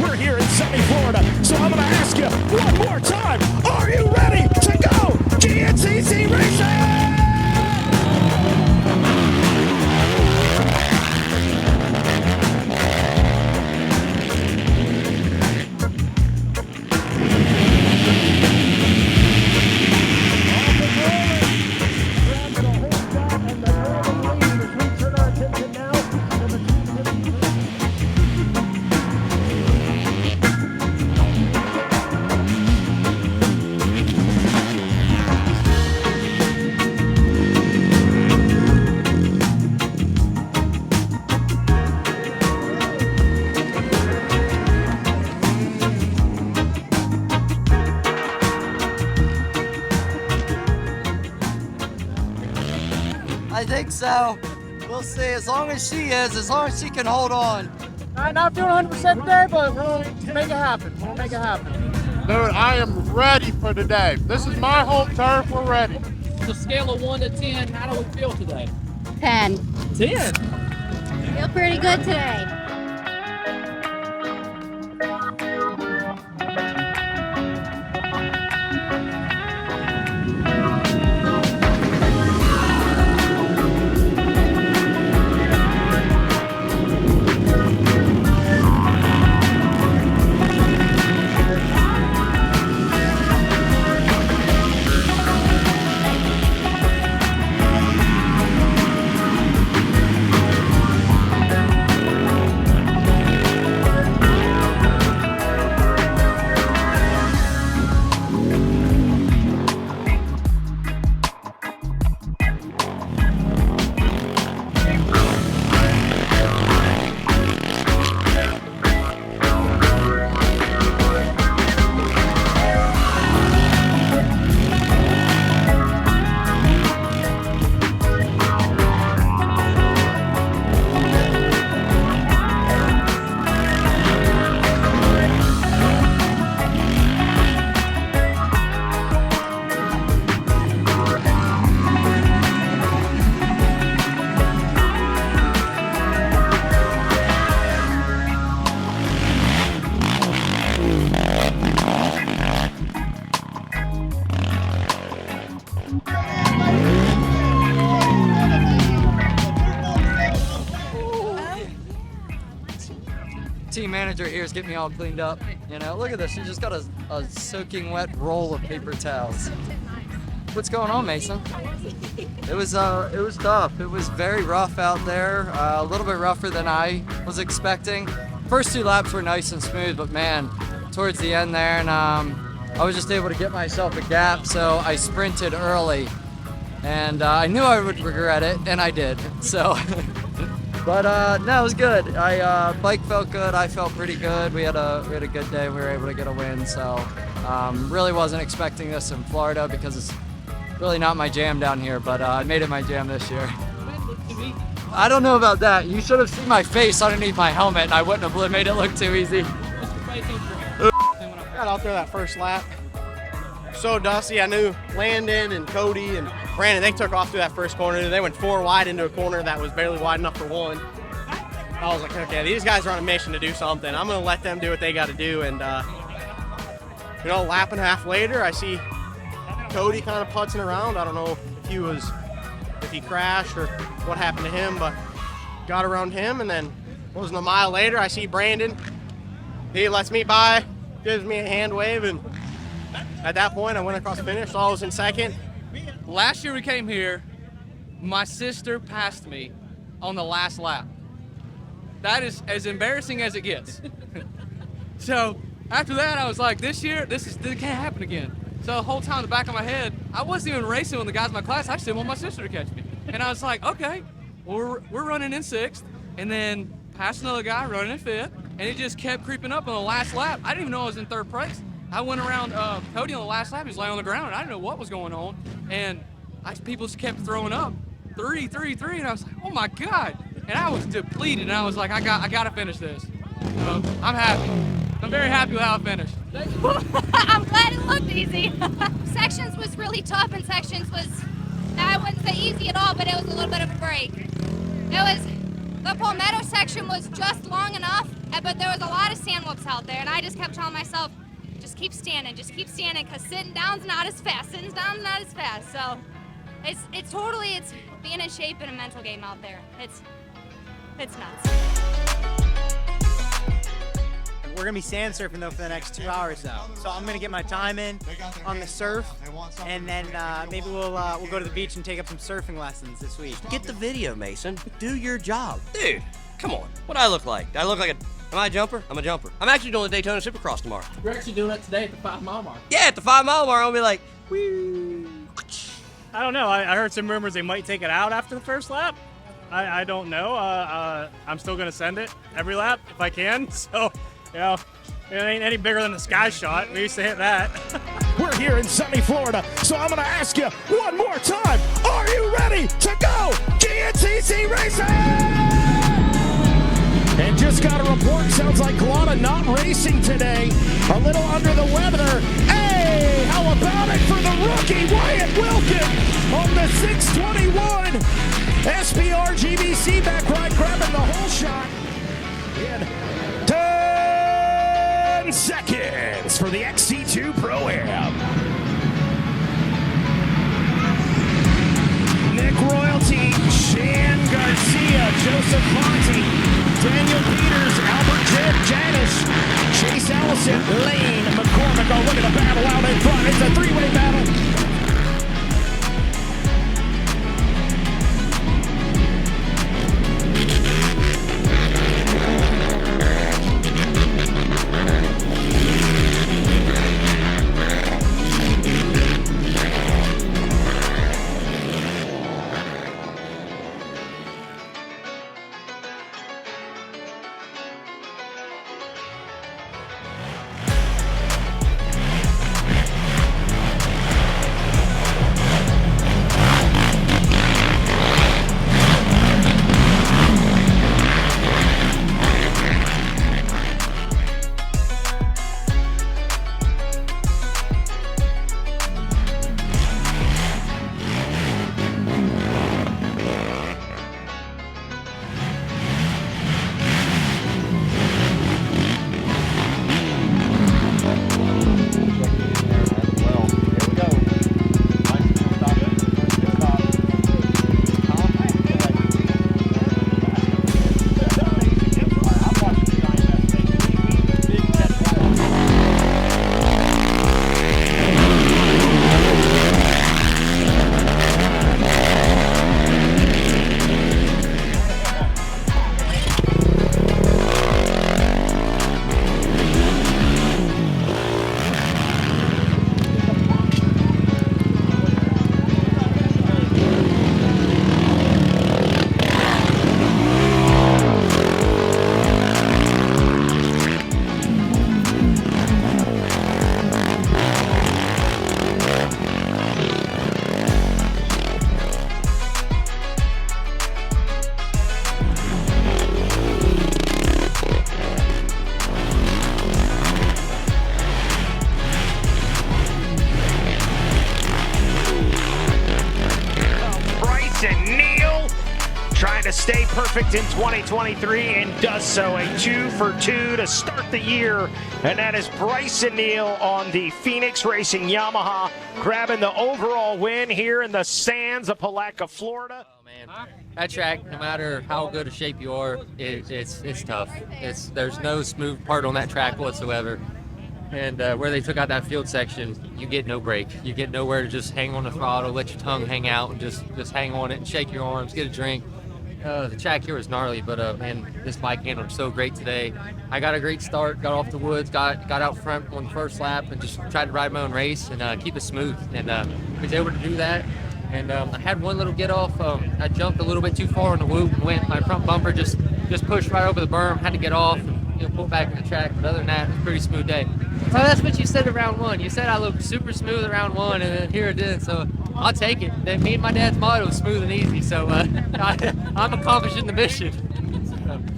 We're here in sunny Florida, so I'm going to ask you one more time. Are you ready to go GNCC racing? I think so. We'll see. As long as she is, as long as she can hold on. I'm not feeling 100% today, but we'll make it happen. We'll make it happen. Dude, I am ready for today. This is my home turf. We're ready. On a scale of 1 to 10, how do we feel today? 10. 10? Feel pretty good today. Team manager here is getting me all cleaned up. You know, look at this. She just got a soaking wet roll of paper towels. What's going on, Mason? It was tough. It was very rough out there. A little bit rougher than I was expecting. First 2 laps were nice and smooth, but man, towards the end there, and I was just able to get myself a gap, so I sprinted early, and I knew I would regret it, and I did. So. But no, it was good. Bike felt good. I felt pretty good. We had a good day. We were able to get a win. So really wasn't expecting this in Florida because it's really not my jam down here. But I made it my jam this year. I don't know about that. You should have seen my face underneath my helmet, and I wouldn't have made it look too easy. Got out there that first lap. So dusty. I knew Landon and Cody and Brandon, they took off through that first corner. They went 4 wide into a corner that was barely wide enough for 1. I was like, okay, these guys are on a mission to do something. I'm going to let them do what they got to do. And, you know, lap and a half later, I see Cody kind of putzing around. I don't know if he crashed or what happened to him, but got around him. And then wasn't a mile later, I see Brandon. He lets me by, gives me a hand wave, and at that point, I went across the finish, so I was in second. Last year we came here, my sister passed me on the last lap. That is as embarrassing as it gets. So after that, I was like, this year, this can't happen again. So the whole time in the back of my head, I wasn't even racing with the guys in my class. I just didn't want my sister to catch me. And I was like, okay, well, we're running in 6th, and then passed another guy running in 5th, and it just kept creeping up on the last lap. I didn't even know I was in 3rd place. I went around Podium on the last lap. He was laying on the ground, and I didn't know what was going on. And people just kept throwing up 3, 3, 3, and I was like, oh my God. And I was depleted, and I was like, I got to finish this. So I'm happy. I'm very happy with how I finished. I'm glad it looked easy. Sections was really tough, and sections was, I wouldn't say easy at all, but it was a little bit of a break. The Palmetto section was just long enough, but there was a lot of sand whoops out there, and I just kept telling myself, just keep standing, because sitting down's not as fast. Sitting down's not as fast. So it's totally being in shape and a mental game out there. It's nuts. We're gonna be sand surfing though for the next 2 hours though. So I'm gonna get my time in on the surf, and then maybe we'll go to the beach and take up some surfing lessons this week. Get the video, Mason. Do your job. Dude, come on. What do I look like? Do I look like am I a jumper? I'm a jumper. I'm actually doing the Daytona Supercross tomorrow. You're actually doing it today at the 5 mile mark. Yeah, at the 5 mile mark, I'll be like, woo. I don't know. I heard some rumors they might take it out after the first lap. I don't know. I'm still going to send it every lap if I can. So, you know, it ain't any bigger than the sky shot. We used to hit that. We're here in sunny Florida, so I'm going to ask you one more time. Are you ready to go GNCC racing? And just got a report, sounds like Glana not racing today. A little under the weather. Hey, how about it for the rookie Wyatt Wilkin on the 621 SPR GBC back ride, grabbing the whole shot in 10 seconds for the XC2 Pro-Am. Nick Royalty, Shan Garcia, Joseph Fonte, Daniel Peters, Albert Janish, Chase Allison, Lane McCormick. Oh, look at the battle out in front. It's a three-way battle. to stay perfect in 2023 and does so. A 2 for 2 to start the year, and that is Bryson Neal on the Phoenix Racing Yamaha, grabbing the overall win here in the sands of Palatka, Florida. Oh man, that track, no matter how good a shape you are, it's tough. There's no smooth part on that track whatsoever. And where they took out that field section, you get no break. You get nowhere to just hang on the throttle, let your tongue hang out, and just hang on it and shake your arms, get a drink. The track here was gnarly, but man, this bike handled so great today. I got a great start, got off the woods, got out front on the first lap, and just tried to ride my own race and keep it smooth. And was able to do that. And I had one little get off. I jumped a little bit too far on the whoop and went. My front bumper just pushed right over the berm. Had to get off and pull back in the track. But other than that, it was a pretty smooth day. So that's what you said around one. You said I looked super smooth around one, and then here it is. So I'll take it. Then me and my dad's motto was smooth and easy. So I'm accomplishing the mission.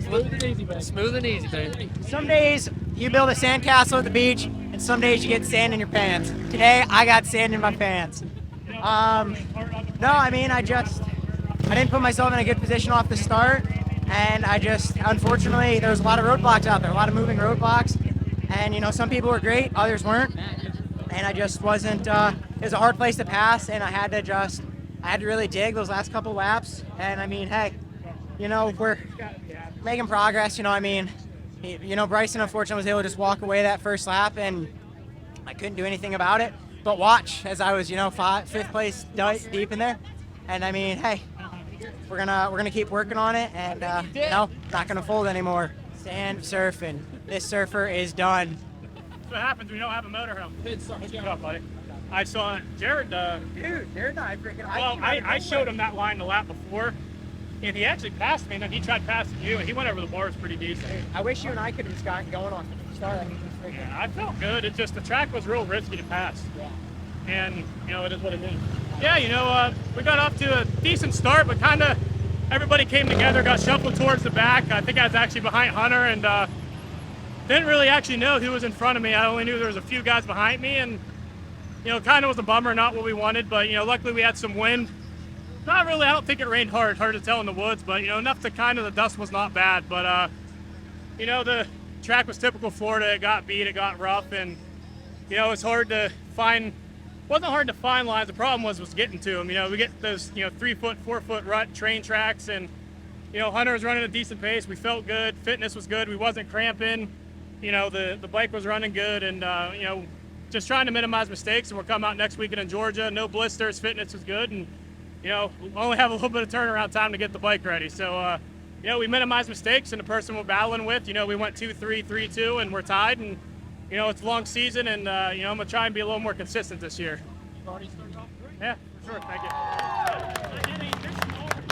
Smooth and easy, man. Smooth and easy, baby. Some days you build a sandcastle at the beach, and some days you get sand in your pants. Today I got sand in my pants. No, I mean I didn't put myself in a good position off the start. And unfortunately, there was a lot of roadblocks out there, a lot of moving roadblocks. And, some people were great, others weren't. And I just wasn't, it was a hard place to pass, and I had to really dig those last couple laps. And hey, we're making progress, Bryson unfortunately was able to just walk away that first lap, and I couldn't do anything about it. But watch as I was, fifth place deep in there. And hey, we're gonna keep working on it, and no, not gonna fold anymore. Sand surfing. This surfer is done. That's what happens when you don't have a motorhome. Good up, buddy. I saw Jared. Dude, Jared and I freaking. Well, I showed him that line the lap before, and he actually passed me, and then he tried passing you, and he went over the bars pretty decent. I wish you and I could have just gotten going on the start. Yeah, I felt good. It's just the track was real risky to pass. Yeah. And, it is what it is. Yeah, we got off to a decent start, but kind of everybody came together, got shuffled towards the back. I think I was actually behind Hunter, and didn't really actually know who was in front of me. I only knew there was a few guys behind me, and, kind of was a bummer, not what we wanted, but, luckily we had some wind. Not really, I don't think it rained hard to tell in the woods, but, enough to the dust was not bad. But, the track was typical Florida. It got beat, it got rough, and, it's hard to find. Wasn't hard to find lines. The problem was getting to them. We get those 3 foot, 4 foot rut train tracks, and Hunter was running a decent pace. We felt good. Fitness was good. We wasn't cramping. The bike was running good, and just trying to minimize mistakes. And we're coming out next weekend in Georgia. No blisters. Fitness was good, and we only have a little bit of turnaround time to get the bike ready. So we minimized mistakes, and the person we're battling with, we went 2-3, 3-2, and we're tied. And it's a long season, and I'm going to try and be a little more consistent this year. Yeah, for sure. Thank you.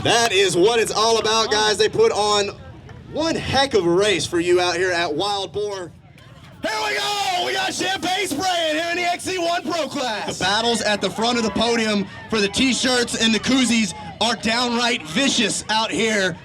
That is what it's all about, guys. They put on one heck of a race for you out here at Wild Boar. Here we go! We got champagne spraying here in the XC1 Pro Class. The battles at the front of the podium for the T-shirts and the koozies are downright vicious out here